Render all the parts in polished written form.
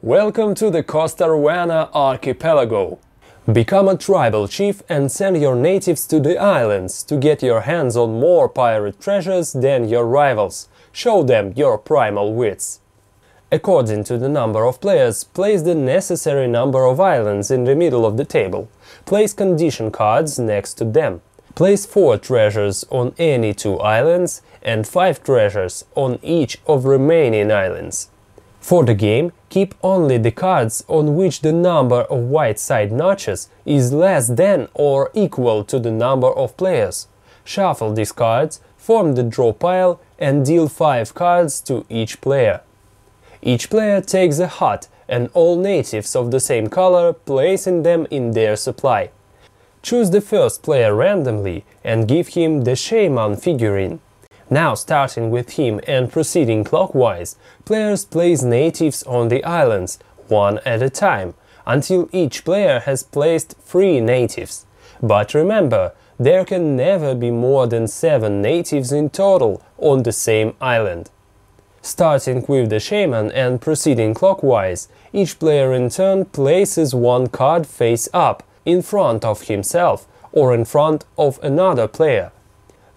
Welcome to the Costa Ruana archipelago. Become a tribal chief and send your natives to the islands to get your hands on more pirate treasures than your rivals. Show them your primal wits. According to the number of players, place the necessary number of islands in the middle of the table. Place condition cards next to them. Place 4 treasures on any 2 islands and 5 treasures on each of remaining islands. For the game, keep only the cards on which the number of white side notches is less than or equal to the number of players. Shuffle these cards, form the draw pile and deal 5 cards to each player. Each player takes a hut and all natives of the same color, placing them in their supply. Choose the first player randomly and give him the shaman figurine. Now, starting with him and proceeding clockwise, players place natives on the islands, one at a time, until each player has placed 3 natives. But remember, there can never be more than 7 natives in total on the same island. Starting with the shaman and proceeding clockwise, each player in turn places 1 card face up, in front of himself or in front of another player.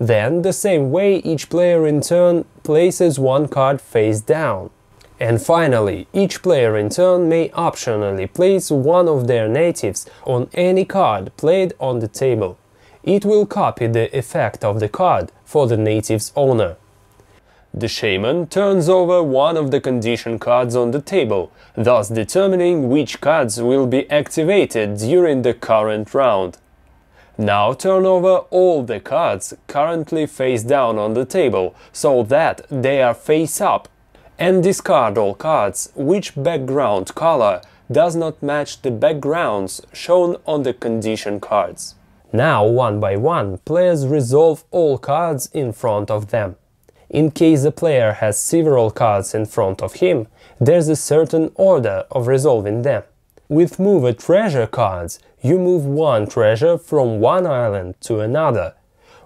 Then, the same way, each player in turn places 1 card face down. And finally, each player in turn may optionally place one of their natives on any card played on the table. It will copy the effect of the card for the native's owner. The shaman turns over one of the condition cards on the table, thus determining which cards will be activated during the current round. Now turn over all the cards currently face down on the table, so that they are face up, and discard all cards which background color does not match the backgrounds shown on the condition cards. Now, one by one, players resolve all cards in front of them. In case a player has several cards in front of him, there's a certain order of resolving them. With Move a Treasure cards, you move 1 treasure from one island to another.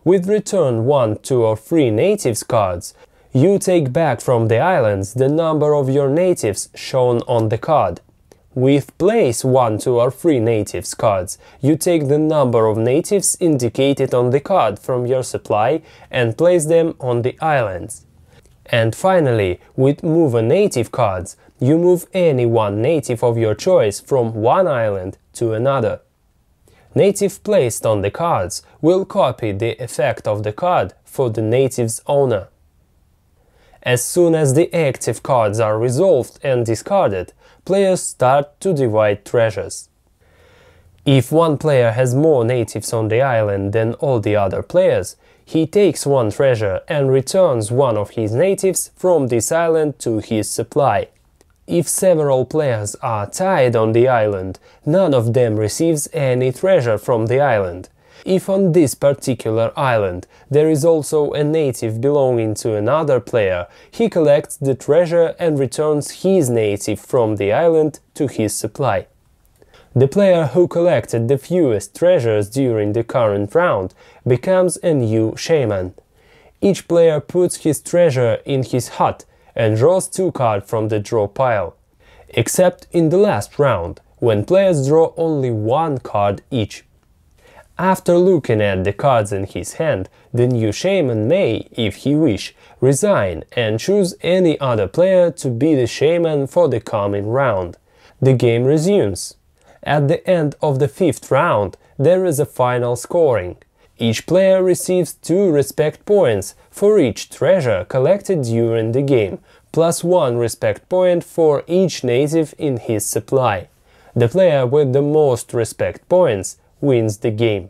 With Return 1, 2 or 3 natives cards, you take back from the islands the number of your natives shown on the card. With Place 1, 2 or 3 natives cards, you take the number of natives indicated on the card from your supply and place them on the islands. And finally, with Move a Native cards, you move any 1 native of your choice from one island to another. Native placed on the cards will copy the effect of the card for the native's owner. As soon as the active cards are resolved and discarded, players start to divide treasures. If one player has more natives on the island than all the other players, he takes 1 treasure and returns one of his natives from this island to his supply. If several players are tied on the island, none of them receives any treasure from the island. If on this particular island there is also a native belonging to another player, he collects the treasure and returns his native from the island to his supply. The player who collected the fewest treasures during the current round becomes a new shaman. Each player puts his treasure in his hut and draws 2 cards from the draw pile, except in the last round, when players draw only 1 card each. After looking at the cards in his hand, the new shaman may, if he wish, resign and choose any other player to be the shaman for the coming round. The game resumes. At the end of the 5th round, there is a final scoring. Each player receives 2 respect points for each treasure collected during the game, plus 1 respect point for each native in his supply. The player with the most respect points wins the game.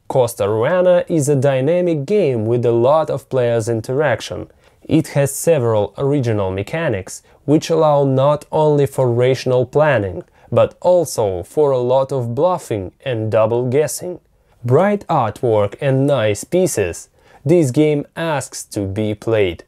Costa Ruana is a dynamic game with a lot of players' interaction. It has several original mechanics, which allow not only for rational planning, but also for a lot of bluffing and double guessing. Bright artwork and nice pieces, this game asks to be played.